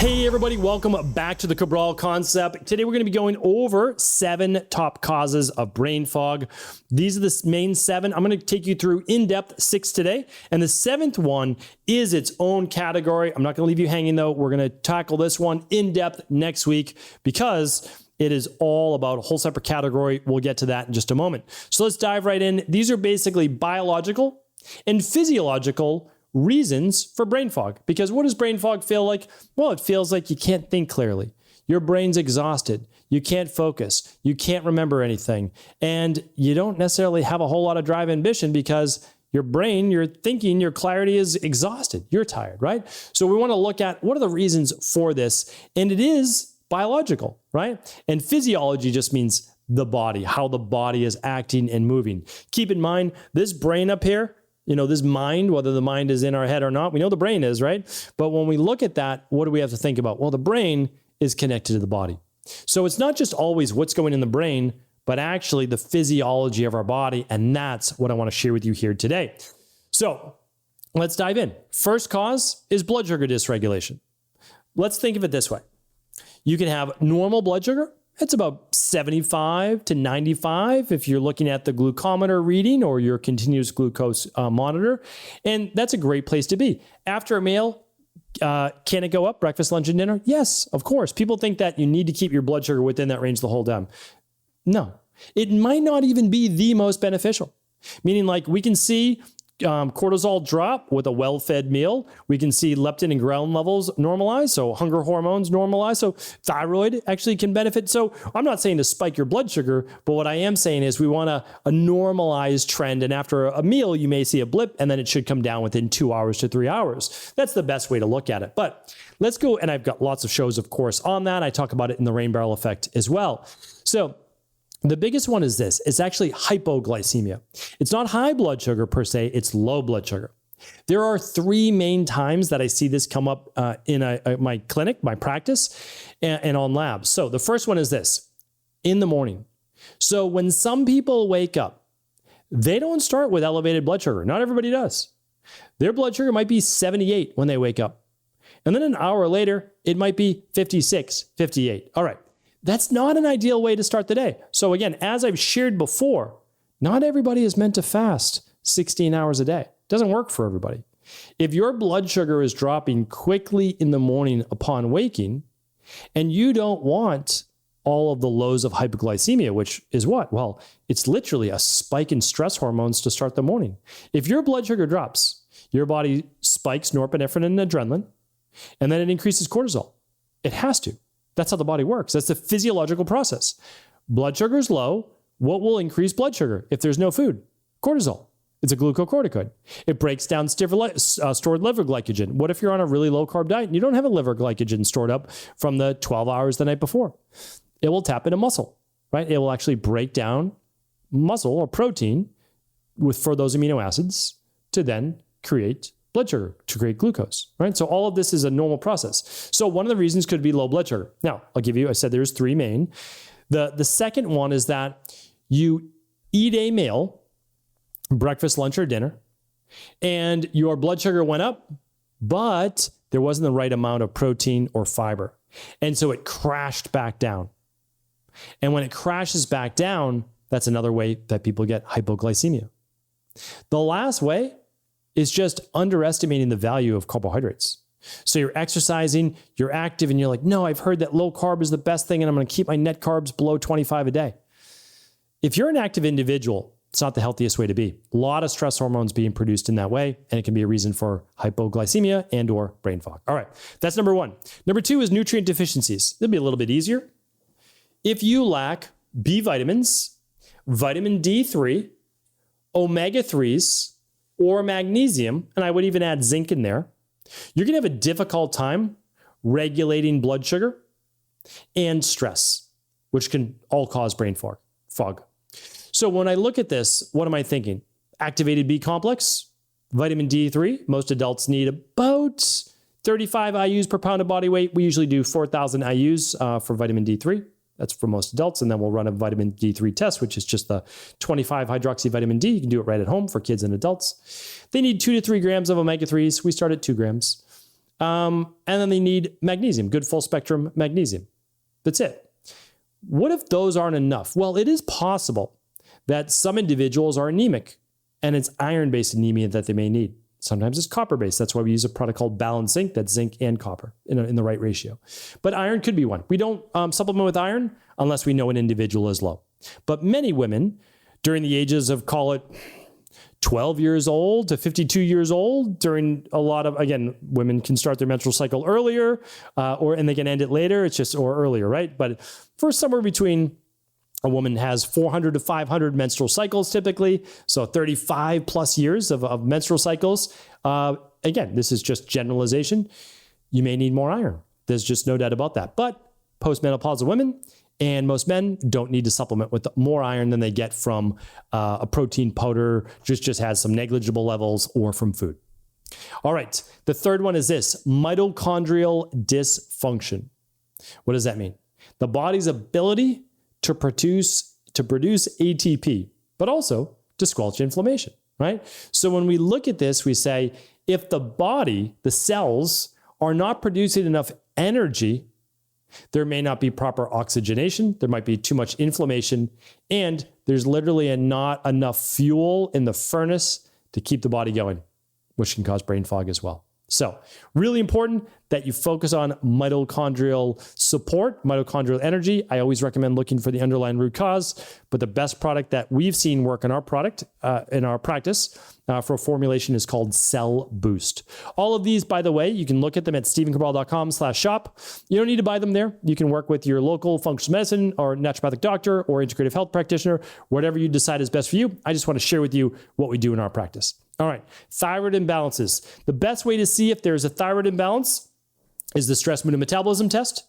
Hey everybody, welcome back to the Cabral Concept. Today we're going to be going over 7 top causes of brain fog. These are the main 7. I'm going to take you through in depth 6 today. And the 7th one is its own category. I'm not going to leave you hanging though. We're going to tackle this one in depth next week because it is all about a whole separate category. We'll get to that in just a moment. So let's dive right in. These are basically biological and physiological reasons for brain fog. Because what does brain fog feel like? Well, it feels like you can't think clearly. Your brain's exhausted. You can't focus. You can't remember anything. And you don't necessarily have a whole lot of drive and ambition because your brain, your thinking, your clarity is exhausted. You're tired, right? So we want to look at what are the reasons for this. And it is biological, right? And physiology just means the body, how the body is acting and moving. Keep in mind, this brain up here, this mind, whether the mind is in our head or not, we know the brain is, right? But when we look at that, what do we have to think about? Well, the brain is connected to the body. So it's not just always what's going in the brain, but actually the physiology of our body. And that's what I want to share with you here today. So let's dive in. First cause is blood sugar dysregulation. Let's think of it this way. You can have normal blood sugar. It's about 75 to 95 if you're looking at the glucometer reading or your continuous glucose monitor. And that's a great place to be. After a meal, can it go up? Breakfast, lunch, and dinner? Yes, of course. People think that you need to keep your blood sugar within that range the whole time. No, it might not even be the most beneficial. Meaning like we can see cortisol drop with a well-fed meal. We can see leptin and ghrelin levels normalize, so hunger hormones normalize. So thyroid actually can benefit. So I'm not saying to spike your blood sugar, but what I am saying is we want a normalized trend. And after a meal, you may see a blip and then it should come down within 2 hours to 3 hours. That's the best way to look at it. But let's go, and I've got lots of shows, of course, on that. I talk about it in the rain barrel effect as well. So the biggest one is this. It's actually hypoglycemia. It's not high blood sugar per se, it's low blood sugar. There are 3 main times that I see this come up in my clinic, my practice, and on labs. So the first one is this, in the morning. So when some people wake up, they don't start with elevated blood sugar. Not everybody does. Their blood sugar might be 78 when they wake up. And then an hour later, it might be 56, 58. All right. That's not an ideal way to start the day. So again, as I've shared before, not everybody is meant to fast 16 hours a day. It doesn't work for everybody. If your blood sugar is dropping quickly in the morning upon waking, and you don't want all of the lows of hypoglycemia, which is what? Well, it's literally a spike in stress hormones to start the morning. If your blood sugar drops, your body spikes norepinephrine and adrenaline, and then it increases cortisol. It has to. That's how the body works. That's the physiological process. Blood sugar is low. What will increase blood sugar if there's no food? Cortisol. It's a glucocorticoid. It breaks down stored liver glycogen. What if you're on a really low carb diet and you don't have a liver glycogen stored up from the 12 hours the night before? It will tap into muscle, right? It will actually break down muscle or protein for those amino acids to then create blood sugar, to create glucose, right? So all of this is a normal process. So one of the reasons could be low blood sugar. Now, I said there's 3 main. The second one is that you eat a meal, breakfast, lunch, or dinner, and your blood sugar went up, but there wasn't the right amount of protein or fiber. And so it crashed back down. And when it crashes back down, that's another way that people get hypoglycemia. The last way is just underestimating the value of carbohydrates. So you're exercising, you're active, and you're like, no, I've heard that low carb is the best thing, and I'm going to keep my net carbs below 25 a day. If you're an active individual, it's not the healthiest way to be. A lot of stress hormones being produced in that way, and it can be a reason for hypoglycemia and or brain fog. All right, that's number 1. Number 2 is nutrient deficiencies. It'll be a little bit easier. If you lack B vitamins, vitamin D3, omega-3s, or magnesium, and I would even add zinc in there, you're going to have a difficult time regulating blood sugar and stress, which can all cause brain fog. So when I look at this, what am I thinking? Activated B complex, vitamin D3. Most adults need about 35 IUs per pound of body weight. We usually do 4,000 IUs for vitamin D3. That's for most adults. And then we'll run a vitamin D3 test, which is just the 25 hydroxy vitamin D. You can do it right at home for kids and adults. They need 2 to 3 grams of omega-3s. We start at 2 grams. And then they need magnesium, good full spectrum magnesium. That's it. What if those aren't enough? Well, it is possible that some individuals are anemic and it's iron-based anemia that they may need. Sometimes it's copper-based. That's why we use a product called Balance Zinc, that's zinc and copper in the right ratio. But iron could be one. We don't supplement with iron unless we know an individual is low. But many women during the ages of, call it 12 years old to 52 years old, during a lot of, again, women can start their menstrual cycle earlier and they can end it later. It's just, or earlier, right? But for somewhere between, a woman has 400 to 500 menstrual cycles typically, so 35 plus years of menstrual cycles. Again, this is just generalization. You may need more iron. There's just no doubt about that. But postmenopausal women and most men don't need to supplement with more iron than they get from a protein powder, just has some negligible levels, or from food. All right, the third one is this: mitochondrial dysfunction. What does that mean? The body's ability to produce ATP, but also to squelch inflammation, right? So when we look at this, we say, if the body, the cells, are not producing enough energy, there may not be proper oxygenation, there might be too much inflammation, and there's literally not enough fuel in the furnace to keep the body going, which can cause brain fog as well. So really important that you focus on mitochondrial support, mitochondrial energy. I always recommend looking for the underlying root cause, but the best product that we've seen work in our product, in our practice for a formulation is called Cell Boost. All of these, by the way, you can look at them at stephencabral.com/shop. You don't need to buy them there. You can work with your local functional medicine or naturopathic doctor or integrative health practitioner, whatever you decide is best for you. I just want to share with you what we do in our practice. All right, thyroid imbalances. The best way to see if there's a thyroid imbalance is the stress, mood, and metabolism test.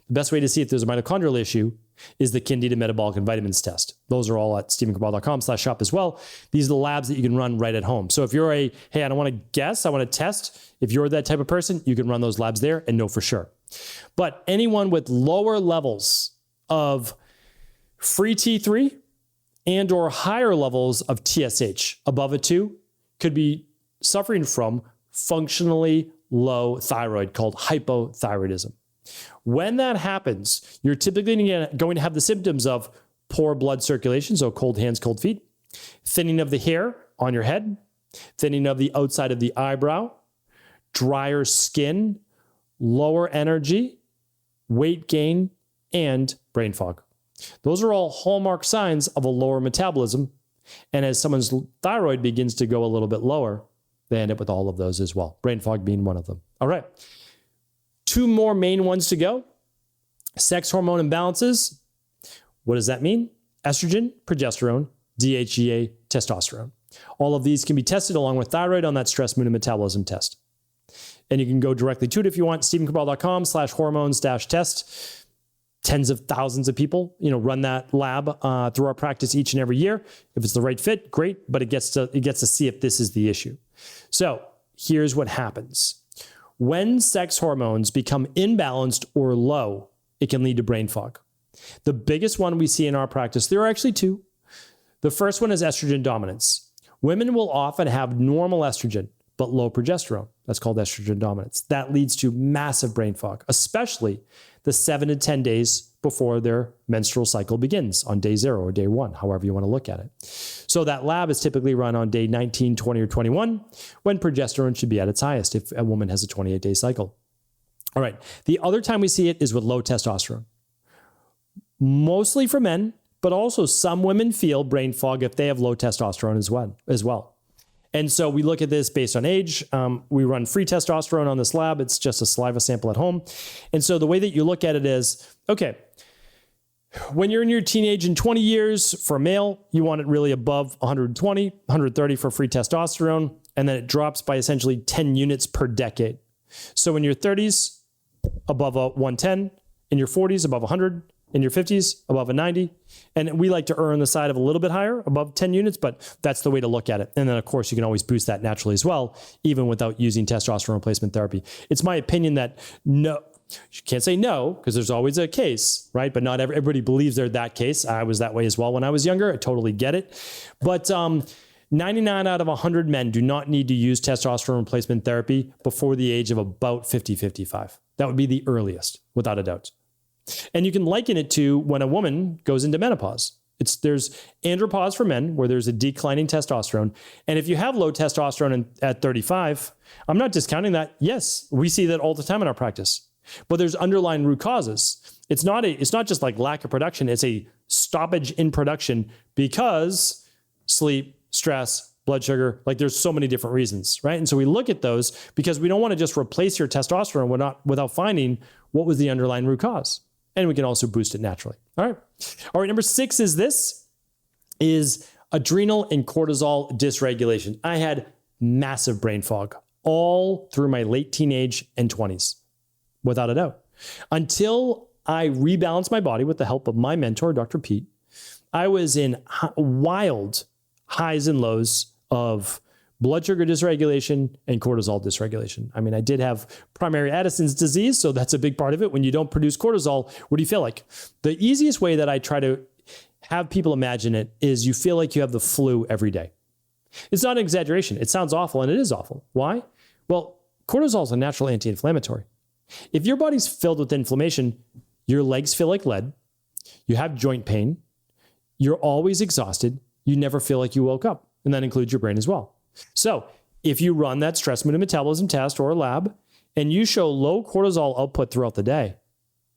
The best way to see if there's a mitochondrial issue is the Candida metabolic and vitamins test. Those are all at stephencabral.com/shop as well. These are the labs that you can run right at home. So if you're hey, I don't want to guess, I want to test. If you're that type of person, you can run those labs there and know for sure. But anyone with lower levels of free T3 and or higher levels of TSH above a 2 could be suffering from functionally low thyroid, called hypothyroidism. When that happens, you're typically going to have the symptoms of poor blood circulation, so cold hands, cold feet, thinning of the hair on your head, thinning of the outside of the eyebrow, drier skin, lower energy, weight gain, and brain fog. Those are all hallmark signs of a lower metabolism. And as someone's thyroid begins to go a little bit lower, they end up with all of those as well. Brain fog being one of them. All right. 2 more main ones to go. Sex hormone imbalances. What does that mean? Estrogen, progesterone, DHEA, testosterone. All of these can be tested along with thyroid on that stress, mood, and metabolism test. And you can go directly to it if you want, stephencabral.com/hormones-test. Tens of thousands of people, run that lab through our practice each and every year. If it's the right fit, great, but it gets to see if this is the issue. So here's what happens. When sex hormones become imbalanced or low, it can lead to brain fog. The biggest one we see in our practice, there are actually 2. The first one is estrogen dominance. Women will often have normal estrogen, but low progesterone. That's called estrogen dominance. That leads to massive brain fog, especially the 7 to 10 days before their menstrual cycle begins on day 0 or day 1, however you want to look at it. So that lab is typically run on day 19, 20, or 21, when progesterone should be at its highest if a woman has a 28-day cycle. All right. The other time we see it is with low testosterone. Mostly for men, but also some women feel brain fog if they have low testosterone as well. And so we look at this based on age. We run free testosterone on this lab. It's just a saliva sample at home. And so the way that you look at it is, okay, when you're in your teenage and 20 years for a male, you want it really above 120, 130 for free testosterone. And then it drops by essentially 10 units per decade. So in your 30s, above a 110, in your 40s, above 100, in your 50s, above a 90. And we like to err on the side of a little bit higher, above 10 units, but that's the way to look at it. And then, of course, you can always boost that naturally as well, even without using testosterone replacement therapy. It's my opinion that no, you can't say no, because there's always a case, right? But not everybody believes they're that case. I was that way as well when I was younger. I totally get it. But 99 out of 100 men do not need to use testosterone replacement therapy before the age of about 50, 55. That would be the earliest, without a doubt. And you can liken it to when a woman goes into menopause. There's andropause for men, where there's a declining testosterone. And if you have low testosterone at 35, I'm not discounting that. Yes, we see that all the time in our practice. But there's underlying root causes. It's not just like lack of production. It's a stoppage in production because sleep, stress, blood sugar, like there's so many different reasons, right? And so we look at those because we don't want to just replace your testosterone without finding what was the underlying root cause. And we can also boost it naturally. All right. Number 6 is adrenal and cortisol dysregulation. I had massive brain fog all through my late teenage and 20s, without a doubt. Until I rebalanced my body with the help of my mentor, Dr. Pete, I was in wild highs and lows of blood sugar dysregulation and cortisol dysregulation. I mean, I did have primary Addison's disease, so that's a big part of it. When you don't produce cortisol, what do you feel like? The easiest way that I try to have people imagine it is you feel like you have the flu every day. It's not an exaggeration. It sounds awful, and it is awful. Why? Well, cortisol is a natural anti-inflammatory. If your body's filled with inflammation, your legs feel like lead, you have joint pain, you're always exhausted, you never feel like you woke up, and that includes your brain as well. So if you run that stress mood and metabolism test or a lab and you show low cortisol output throughout the day,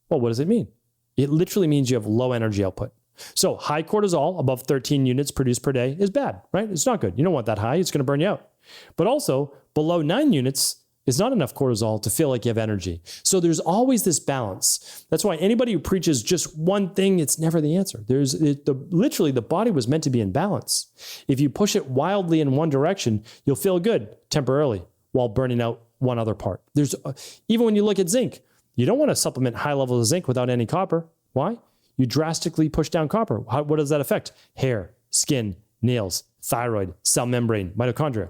well, what does it mean? It literally means you have low energy output. So high cortisol, above 13 units produced per day, is bad, right? It's not good. You don't want that high. It's going to burn you out. But also below 9 units is not enough cortisol to feel like you have energy. So there's always this balance. That's why anybody who preaches just one thing, it's never the answer. Literally, the body was meant to be in balance. If you push it wildly in one direction, you'll feel good temporarily while burning out one other part. Even when you look at zinc, you don't want to supplement high levels of zinc without any copper. Why? You drastically push down copper. What does that affect? Hair, skin, nails, thyroid, cell membrane, mitochondria.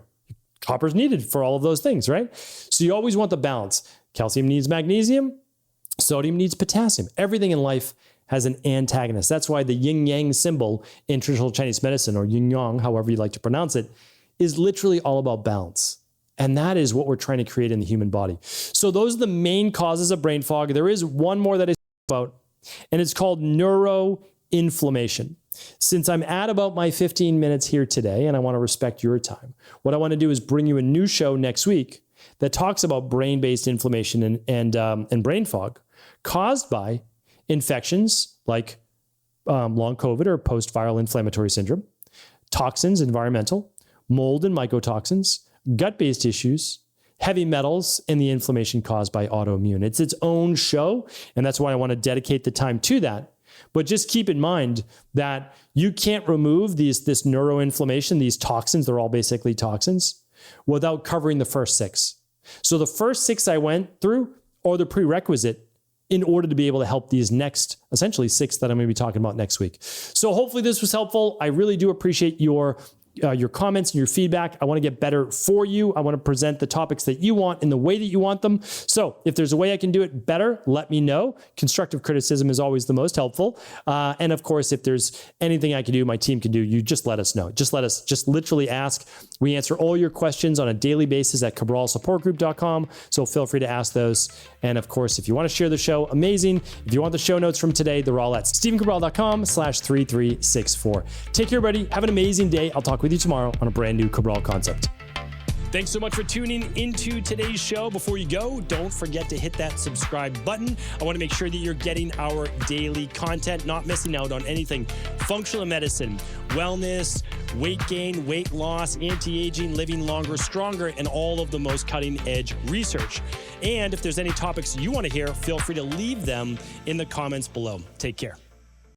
Copper's needed for all of those things, right? So you always want the balance. Calcium needs magnesium. Sodium needs potassium. Everything in life has an antagonist. That's why the yin-yang symbol in traditional Chinese medicine, or yin-yang, however you like to pronounce it, is literally all about balance. And that is what we're trying to create in the human body. So those are the main causes of brain fog. There is one more that I speak about, and it's called neuroinflammation. Since I'm at about my 15 minutes here today, and I want to respect your time, what I want to do is bring you a new show next week that talks about brain-based inflammation and brain fog caused by infections like long COVID or post-viral inflammatory syndrome, toxins, environmental, mold and mycotoxins, gut-based issues, heavy metals, and the inflammation caused by autoimmune. It's its own show, and that's why I want to dedicate the time to that. But just keep in mind that you can't remove this neuroinflammation, these toxins, they're all basically toxins, without covering the first 6. So the first 6 I went through are the prerequisite in order to be able to help these next, essentially 6 that I'm going to be talking about next week. So hopefully this was helpful. I really do appreciate your comments and your feedback. I want to get better for you. I want to present the topics that you want in the way that you want them. So if there's a way I can do it better, let me know. Constructive criticism is always the most helpful. And of course, if there's anything I can do, my team can do, you just let us know. Just literally ask. We answer all your questions on a daily basis at cabralsupportgroup.com. So feel free to ask those. And of course, if you want to share the show, amazing. If you want the show notes from today, they're all at stephencabral.com/3364. Take care, everybody. Have an amazing day. I'll talk with you tomorrow on a brand new Cabral Concept. Thanks so much for tuning into today's show. Before you go, don't forget to hit that subscribe button. I want to make sure that you're getting our daily content, not missing out on anything functional medicine, wellness, weight gain, weight loss, anti-aging, living longer, stronger, and all of the most cutting-edge research. And if there's any topics you want to hear, feel free to leave them in the comments below. Take care.